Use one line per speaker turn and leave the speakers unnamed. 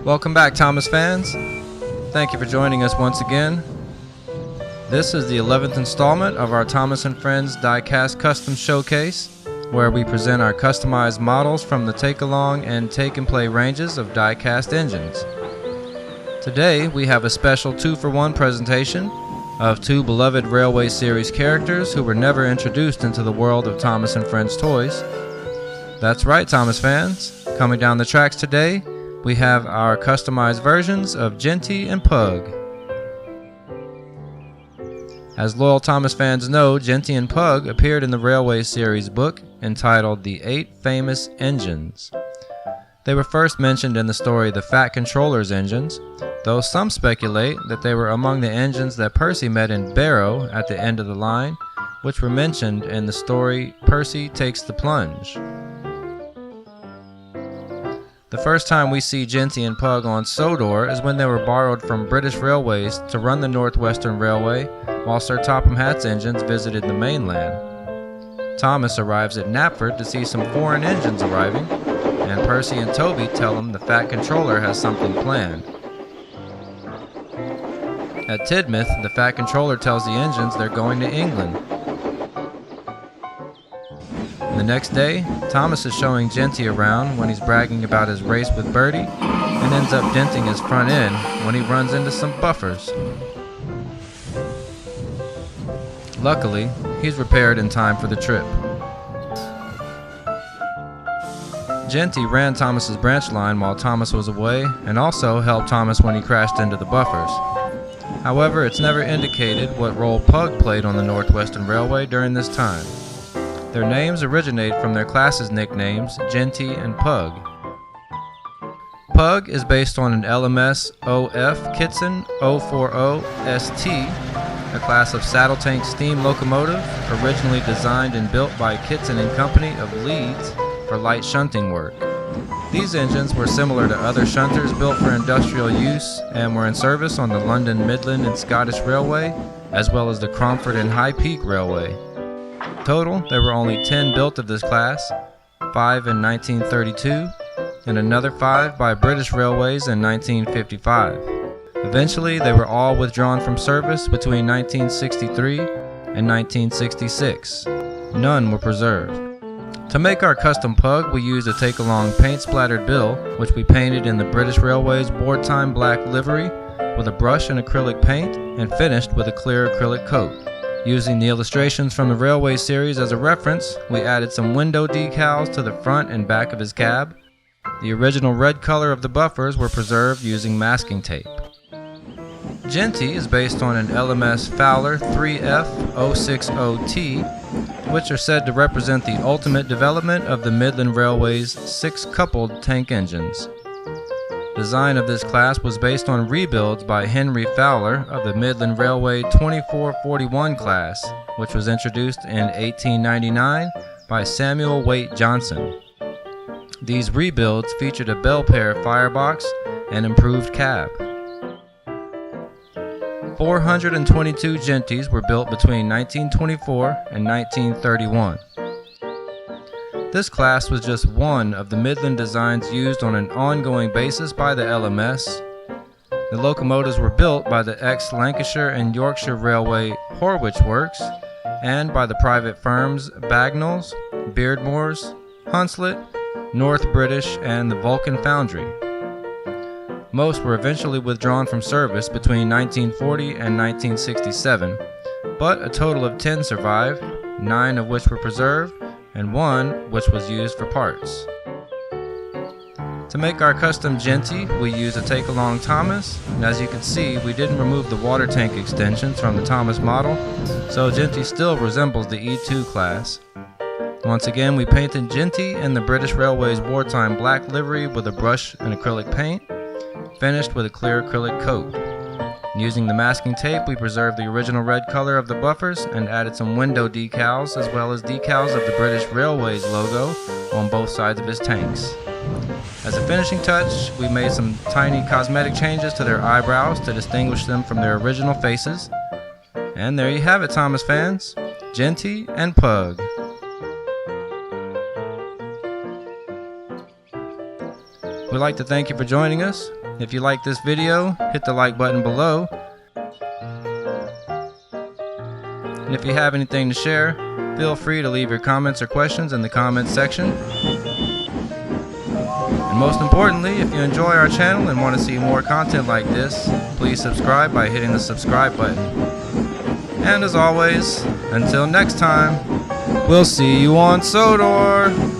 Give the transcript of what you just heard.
Welcome back, Thomas fans. Thank you for joining us once again. This is the 11th installment of our Thomas & Friends Die-Cast Custom Showcase, where we present our customized models from the take-along and take-and-play ranges of die-cast engines. Today, we have a special 2-for-1 presentation of two beloved Railway Series characters who were never introduced into the world of Thomas & Friends toys. That's right, Thomas fans. Coming down the tracks today, we have our customized versions of Jinty and Pug. As loyal Thomas fans know, Jinty and Pug appeared in the Railway Series book entitled The 8 Famous Engines. They were first mentioned in the story The Fat Controller's Engines, though some speculate that they were among the engines that Percy met in Barrow at the end of the line, which were mentioned in the story Percy Takes the Plunge. The first time we see Jinty and Pug on Sodor is when they were borrowed from British Railways to run the Northwestern Railway while Sir Topham Hatt's engines visited the mainland. Thomas arrives at Knapford to see some foreign engines arriving, and Percy and Toby tell him the Fat Controller has something planned. At Tidmouth, the Fat Controller tells the engines they're going to England. The next day, Thomas is showing Jinty around when he's bragging about his race with Bertie and ends up denting his front end when he runs into some buffers. Luckily, he's repaired in time for the trip. Jinty ran Thomas's branch line while Thomas was away and also helped Thomas when he crashed into the buffers. However, it's never indicated what role Pug played on the Northwestern Railway during this time. Their names originate from their classes' nicknames, Jinty and Pug. Pug is based on an LMS OF Kitson 040ST, a class of saddle tank steam locomotive originally designed and built by Kitson and Company of Leeds for light shunting work. These engines were similar to other shunters built for industrial use and were in service on the London, Midland and Scottish Railway, as well as the Cromford and High Peak Railway. Total, there were only 10 built of this class, 5 in 1932, and another 5 by British Railways in 1955. Eventually, they were all withdrawn from service between 1963 and 1966. None were preserved. To make our custom Pug, we used a take-along paint-splattered bill, which we painted in the British Railways wartime black livery with a brush and acrylic paint, and finished with a clear acrylic coat. Using the illustrations from the Railway Series as a reference, we added some window decals to the front and back of his cab. The original red color of the buffers were preserved using masking tape. Jinty is based on an LMS Fowler 3F060T, which are said to represent the ultimate development of the Midland Railway's 6 coupled tank engines. Design of this class was based on rebuilds by Henry Fowler of the Midland Railway 2441 class, which was introduced in 1899 by Samuel Waite Johnson. These rebuilds featured a Belpaire firebox and improved cab. 422 Jintys were built between 1924 and 1931. This class was just one of the Midland designs used on an ongoing basis by the LMS. The locomotives were built by the ex-Lancashire and Yorkshire Railway Horwich Works and by the private firms Bagnalls, Beardmores, Hunslet, North British, and the Vulcan Foundry. Most were eventually withdrawn from service between 1940 and 1967, but a total of 10 survived, 9 of which were preserved, and 1 which was used for parts. To make our custom Jinty, we used a take-along Thomas, and as you can see, we didn't remove the water tank extensions from the Thomas model, so Jinty still resembles the E2 class. Once again, we painted Jinty in the British Railways wartime black livery with a brush and acrylic paint, finished with a clear acrylic coat. Using the masking tape, we preserved the original red color of the buffers and added some window decals as well as decals of the British Railways logo on both sides of his tanks. As a finishing touch, we made some tiny cosmetic changes to their eyebrows to distinguish them from their original faces. And there you have it, Thomas fans, Jinty and Pug. We'd like to thank you for joining us. If you like this video, hit the like button below. And if you have anything to share, feel free to leave your comments or questions in the comments section. And most importantly, if you enjoy our channel and want to see more content like this, please subscribe by hitting the subscribe button. And as always, until next time, we'll see you on Sodor!